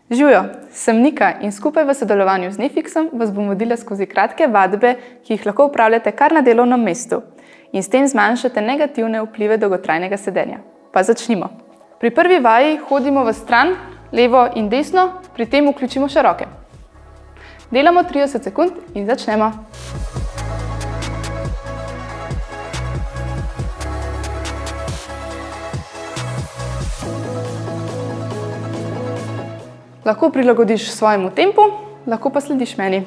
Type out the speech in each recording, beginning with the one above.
Živijo, sem Nika in skupaj v sodelovanju z Nefixom vas bom vodila skozi kratke vadbe, ki jih lahko upravljate kar na delovnem mestu in s tem zmanjšate negativne vplive dolgotrajnega sedenja. Pa začnimo. Pri prvi vaji hodimo v stran, levo in desno, pri tem vključimo še roke. Delamo 30 sekund in začnemo. Lahko prilagodiš svojemu tempu, lahko pa slediš meni.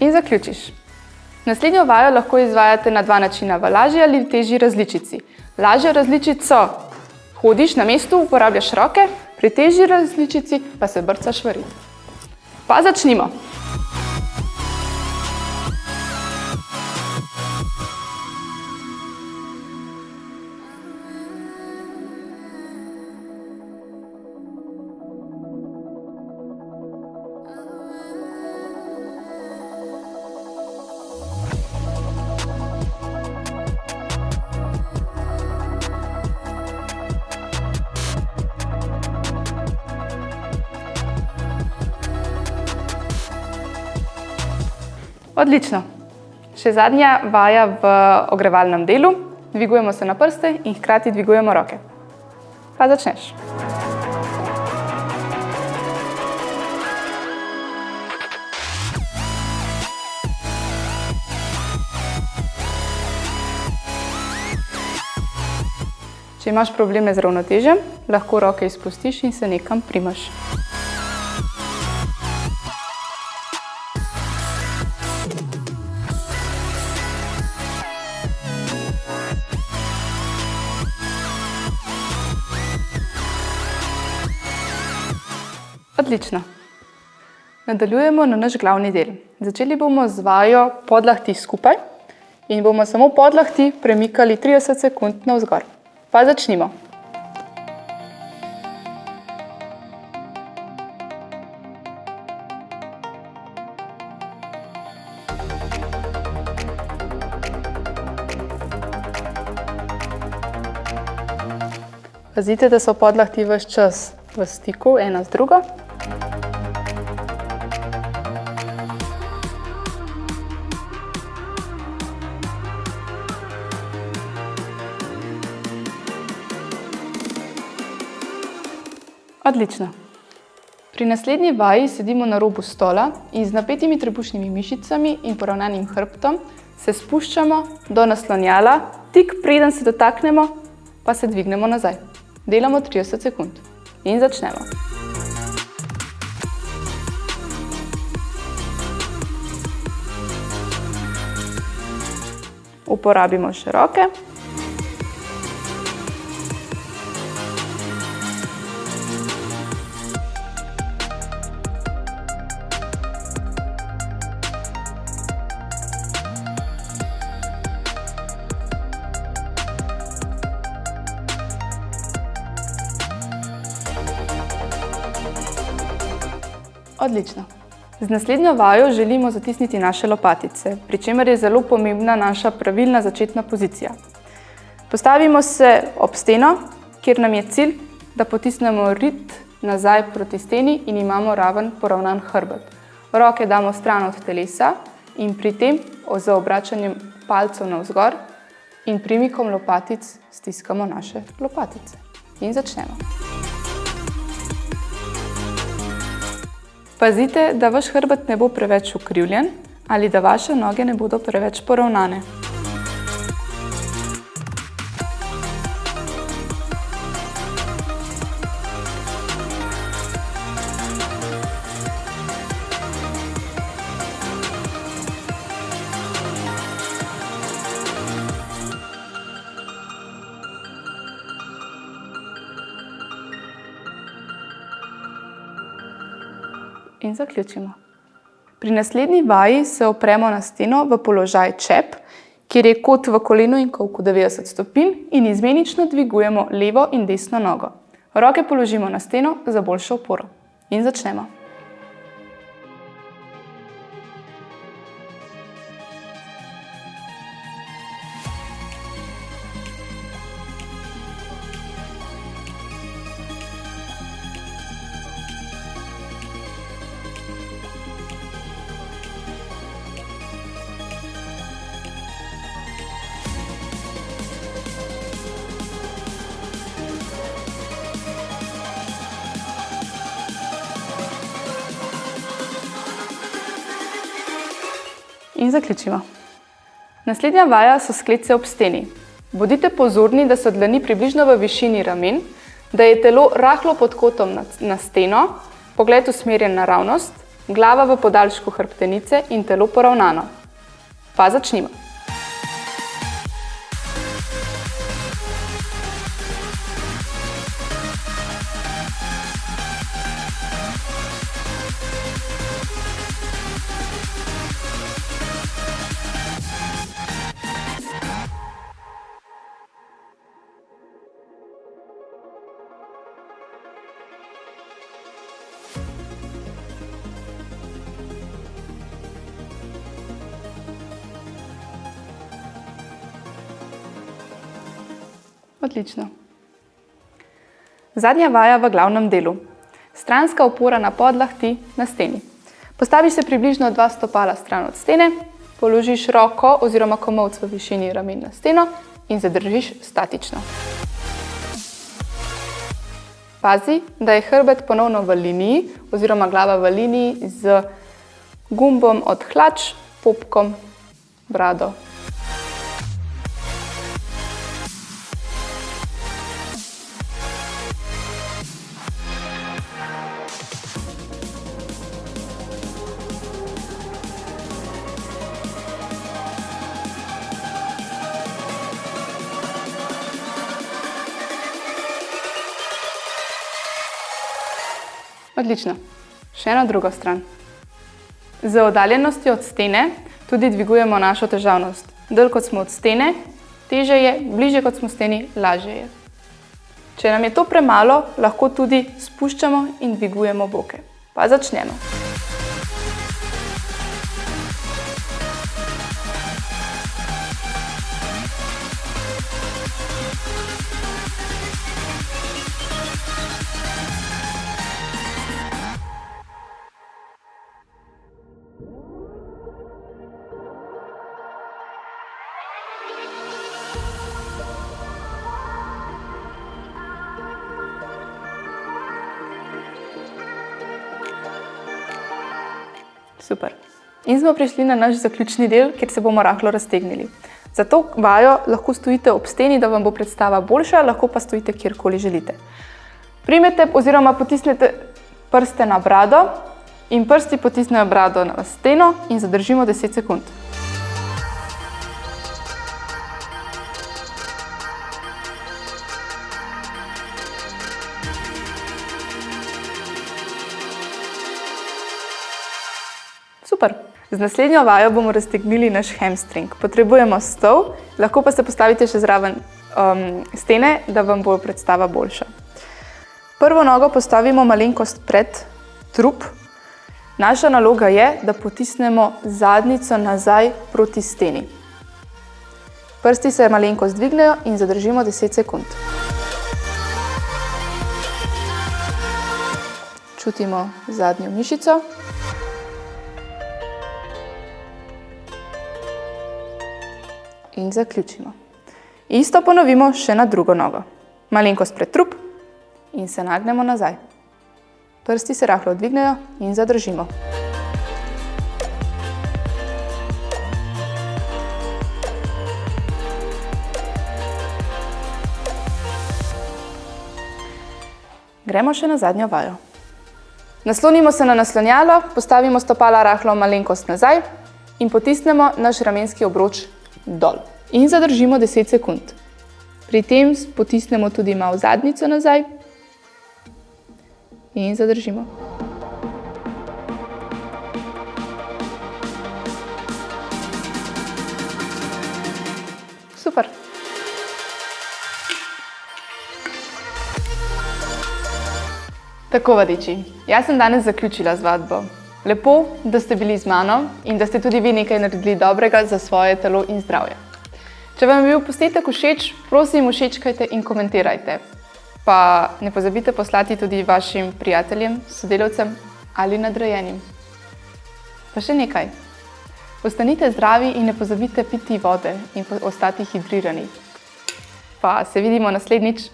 In zaključiš. Naslednjo vajo lahko izvajate na dva načina, v lažji ali težji različici. Lažja različico hodiš na mestu, uporabljaš roke, pri težji različici pa se brcaš v rit. Pa začnimo! Odlično. Še zadnja vaja v ogrevalnem delu. Dvigujemo se na prste in hkrati dvigujemo roke. Pa začneš. Če imaš probleme z ravnotežjem, lahko roke izpustiš in se nekam primaš. Odlično. Nadaljujemo na naš glavni del. Začeli bomo z vajo podlahti skupaj in bomo samo podlahti premikali 30 sekund navzgor. Pa začnimo. Pazite, da so podlahti ves čas v stiku ena z drugo. Odlično. Pri naslednji vaji sedimo na robu stola in z napetimi trebušnimi mišicami in poravnanim hrbtom se spuščamo do naslonjala, tik preden se dotaknemo, pa se dvignemo nazaj. Delamo 30 sekund. In začnemo. Uporabimo še roke. Odlično. Z naslednjo vajo želimo zatisniti naše lopatice, pri čemer je zelo pomembna naša pravilna začetna pozicija. Postavimo se ob steno, kjer nam je cilj, da potisnemo rit nazaj proti steni in imamo raven poravnan hrbet. Roke damo stran od telesa in pri tem z obračanjem palcev navzgor in premikom lopatic stiskamo naše lopatice. In začnemo. Pazite, da vaš hrbet ne bo preveč ukrivljen ali da vaše noge ne bodo preveč poravnane. In zaključimo. Pri naslednji vaji se opremo na steno v položaj čep, kjer je kot v kolenu in kolku 90 stopinj in izmenično dvigujemo levo in desno nogo. Roke položimo na steno za boljšo oporo. In začnemo. In zaključimo. Naslednja vaja so sklece ob steni. Bodite pozorni, da so dlani približno v višini ramen, da je telo rahlo pod kotom na steno, pogled usmerjen naravnost, glava v podaljšku hrbtenice in telo poravnano. Pa začnimo. Odlično. Zadnja vaja v glavnem delu. Stranska opora na podlahti na steni. Postaviš se približno 2 stopala stran od stene, položiš roko oziroma komolec v višini ramen na steno in zadržiš statično. Pazi, da je hrbet ponovno v liniji oziroma glava v liniji z gumbom od hlač, popkom, brado. Odlično. Še na drugo stran. Z oddaljenostjo od stene tudi dvigujemo našo težavnost. Dlje kot smo od stene, težje je, bližje kot smo steni, lažje je. Če nam je to premalo, lahko tudi spuščamo in dvigujemo boke. Pa začnemo. Super. In smo prišli na naš zaključni del, kjer se bomo rahlo raztegnili. Za to vajo lahko stojite ob steni, da vam bo predstava boljša, lahko pa stojite kjerkoli želite. Primete oziroma potisnete prste na brado in prsti potisnejo brado na steno in zadržimo 10 sekund. Super. Z naslednjo vajo bomo raztegnili naš hamstring. Potrebujemo stol, lahko pa se postavite še zraven stene, da vam bo predstava boljša. Prvo nogo postavimo malenkost pred trup. Naša naloga je, da potisnemo zadnjico nazaj proti steni. Prsti se malenkost dvignejo in zadržimo 10 sekund. Čutimo zadnjo mišico. In zaključimo. Isto ponovimo še na drugo nogo. Malenkost pred trup in se nagnemo nazaj. Prsti se rahlo dvignejo in zadržimo. Gremo še na zadnjo vajo. Naslonimo se na naslonjalo, postavimo stopala rahlo malenkost nazaj in potisnemo naš ramenski obroč dol. In zadržimo 10 sekund. Pri tem potisnemo tudi malo zadnjico nazaj in zadržimo. Super. Tako, vadiči, jaz sem danes zaključila z vadbo. Lepo, da ste bili z mano in da ste tudi vi nekaj naredili dobrega za svoje telo in zdravje. Če vam je bil posnetek všeč, prosim, všečkajte in komentirajte. Pa ne pozabite poslati tudi vašim prijateljem, sodelavcem ali nadrejenim. Pa še nekaj. Ostanite zdravi in ne pozabite piti vode in ostati hidrirani. Pa se vidimo naslednjič.